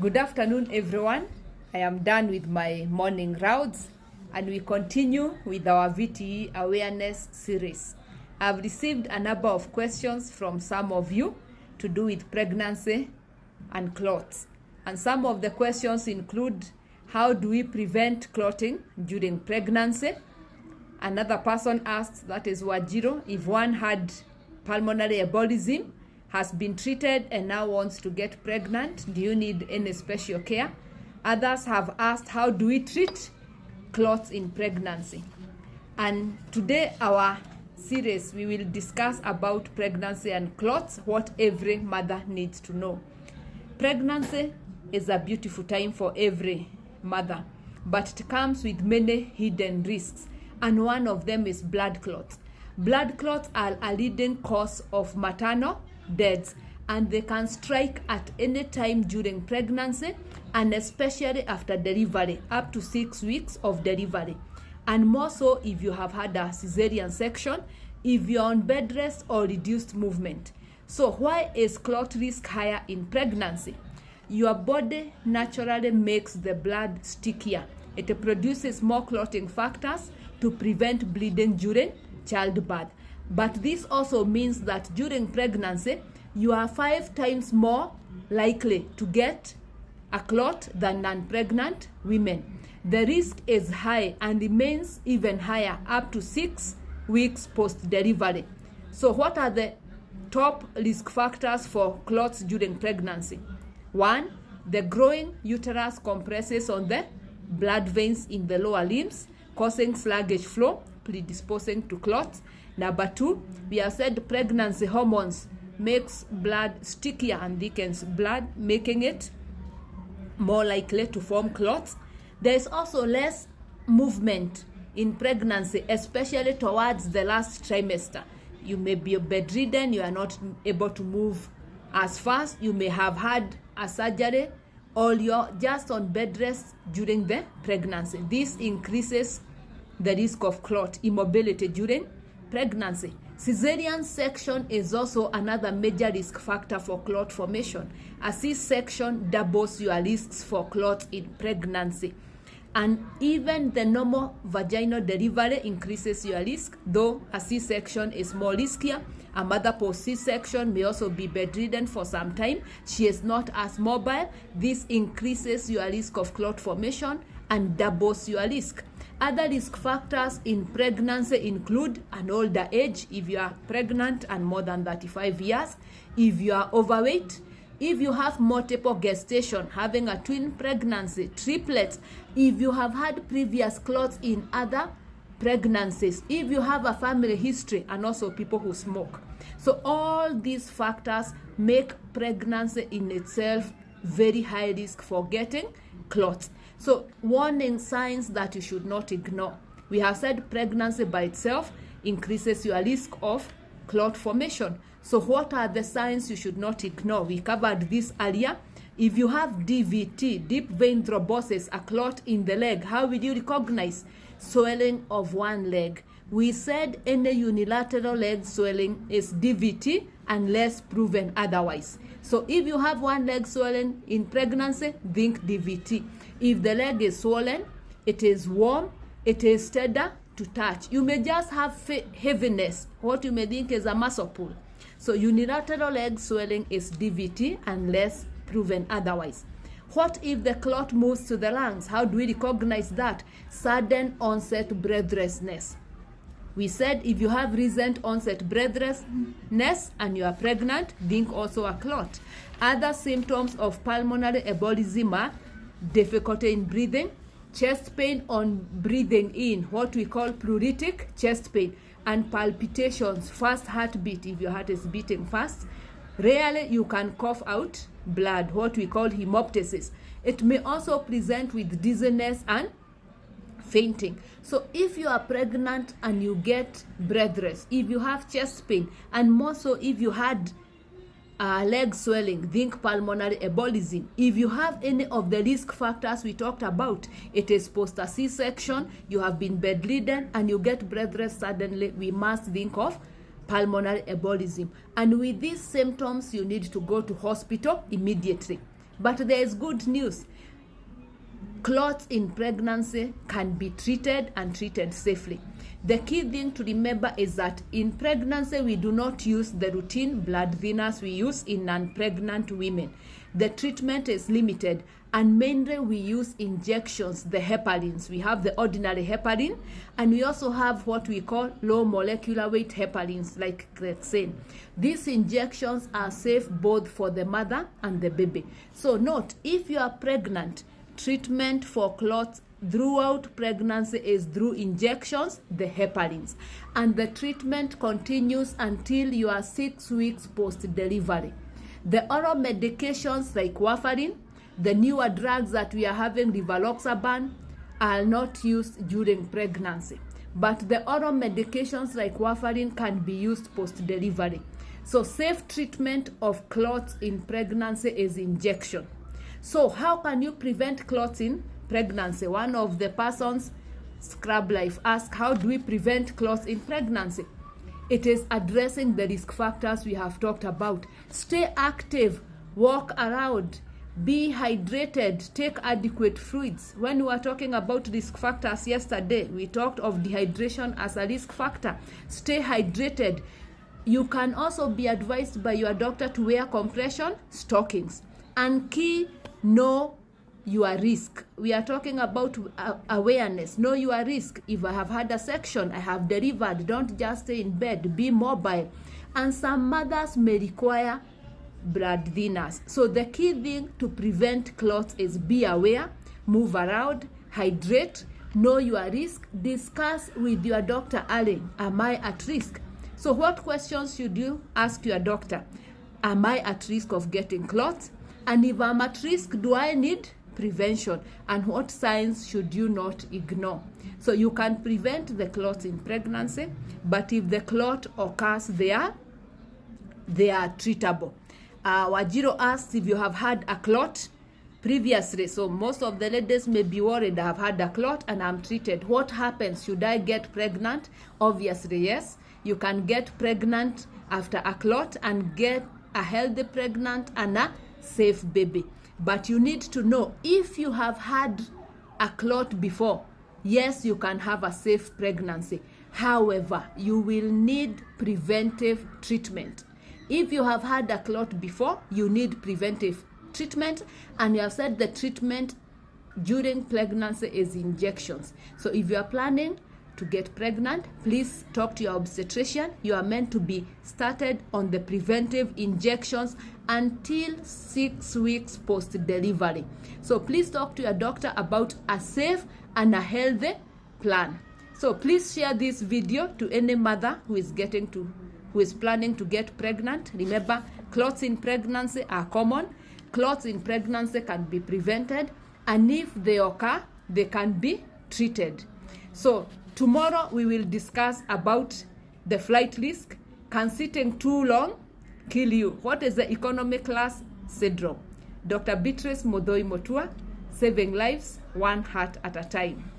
Good afternoon, everyone. I am done with my morning rounds and we continue with our VTE awareness series. I've received a number of questions from some of you to do with pregnancy and clots. And some of the questions include, how do we prevent clotting during pregnancy? Another person asked, that is Wajiro, if one had pulmonary embolism, has been treated and now wants to get pregnant, do you need any special care? Others have asked, how do we treat clots in pregnancy? And today our series, we will discuss about pregnancy and clots, what every mother needs to know. Pregnancy is a beautiful time for every mother, but it comes with many hidden risks, and one of them is blood clots. Blood clots are a leading cause of maternal deaths, and they can strike at any time during pregnancy and especially after delivery, up to 6 weeks of delivery, and more so if you have had a cesarean section, if you're on bed rest or reduced movement. So why is clot risk higher in pregnancy? Your body naturally makes the blood stickier. It produces more clotting factors to prevent bleeding during childbirth. But this also means that during pregnancy, you are 5 times more likely to get a clot than non-pregnant women. The risk is high and remains even higher up to 6 weeks post-delivery. So what are the top risk factors for clots during pregnancy? 1, the growing uterus compresses on the blood veins in the lower limbs, causing sluggish flow, predisposing to clots. Number 2, we have said pregnancy hormones makes blood stickier and thickens blood, making it more likely to form clots. There is also less movement in pregnancy, especially towards the last trimester. You may be bedridden, you are not able to move as fast, you may have had a surgery, or you're just on bed rest during the pregnancy. This increases the risk of clot immobility during pregnancy. Cesarean section is also another major risk factor for clot formation. A C-section doubles your risks for clot in pregnancy. And even the normal vaginal delivery increases your risk, though a C-section is more riskier. A mother post C-section may also be bedridden for some time. She is not as mobile. This increases your risk of clot formation and doubles your risk. Other risk factors in pregnancy include an older age, if you are pregnant and more than 35 years, if you are overweight, if you have multiple gestation, having a twin pregnancy, triplets, if you have had previous clots in other pregnancies, if you have a family history, and also people who smoke. So all these factors make pregnancy in itself very high risk for getting clots. So warning signs that you should not ignore. We have said pregnancy by itself increases your risk of clot formation. So what are the signs you should not ignore? We covered this earlier. If you have DVT, deep vein thrombosis, a clot in the leg, how will you recognize? Swelling of one leg. We said any unilateral leg swelling is DVT unless proven otherwise. So if you have one leg swelling in pregnancy, think DVT. If the leg is swollen, it is warm, it is tender to touch. You may just have heaviness, what you may think is a muscle pull. So unilateral leg swelling is DVT unless proven otherwise. What if the clot moves to the lungs? How do we recognize that? Sudden onset breathlessness. We said if you have recent onset breathlessness and you are pregnant, think also a clot. Other symptoms of pulmonary embolism are difficulty in breathing, chest pain on breathing in, what we call pleuritic chest pain, and palpitations, fast heartbeat if your heart is beating fast. Rarely you can cough out blood, what we call hemoptysis. It may also present with dizziness and fainting. So if you are pregnant and you get breathless, if you have chest pain, and more so if you had leg swelling, think pulmonary embolism. If you have any of the risk factors we talked about, it is post a C-section, you have been bedridden, and you get breathless suddenly, we must think of pulmonary embolism. And with these symptoms, you need to go to hospital immediately. But there is good news. Clots in pregnancy can be treated and treated safely. The key thing to remember is that in pregnancy, we do not use the routine blood thinners we use in non-pregnant women. The treatment is limited, and mainly we use injections, the heparins. We have the ordinary heparin, and we also have what we call low molecular weight heparins, like Clots. These injections are safe both for the mother and the baby. So note, if you are pregnant, treatment for clots throughout pregnancy is through injections, the heparins, and the treatment continues until you are 6 weeks post-delivery. The oral medications like warfarin, the newer drugs that we are having, rivaroxaban, are not used during pregnancy. But the oral medications like warfarin can be used post-delivery. So safe treatment of clots in pregnancy is injection. So how can you prevent clots in pregnancy? One of the persons, Scrub Life, asked, how do we prevent clots in pregnancy? It is addressing the risk factors we have talked about. Stay active, walk around, be hydrated, take adequate fluids. When we were talking about risk factors yesterday, we talked of dehydration as a risk factor. Stay hydrated. You can also be advised by your doctor to wear compression stockings. And key, know your risk. We are talking about awareness. Know your risk. If I have had a section, I have delivered, don't just stay in bed, be mobile. And some mothers may require blood thinners. So the key thing to prevent clots is be aware, move around, hydrate, know your risk, discuss with your doctor early. Am I at risk? So what questions should you ask your doctor? Am I at risk of getting clots? And if I'm at risk, do I need prevention? And what signs should you not ignore? So you can prevent the clots in pregnancy, but if the clot occurs, they are treatable. Wajiro asked if you have had a clot previously. So most of the ladies may be worried, I have had a clot and I'm treated. What happens? Should I get pregnant? Obviously, yes. You can get pregnant after a clot and get a healthy pregnant and a safe baby. But you need to know, if you have had a clot before, yes, you can have a safe pregnancy. However, you will need preventive treatment. If you have had a clot before, you need preventive treatment, and you have said the treatment during pregnancy is injections. So if you are planning to get pregnant, please talk to your obstetrician. You are meant to be started on the preventive injections until 6 weeks post-delivery. So please talk to your doctor about a safe and a healthy plan. So please share this video to any mother who is planning to get pregnant. Remember, clots in pregnancy are common. Clots in pregnancy can be prevented, and if they occur, they can be treated. So tomorrow we will discuss about the flight risk. Can sitting too long kill you? What is the economy class syndrome? Dr. Beatrice Muthui-Mutua, saving lives one heart at a time.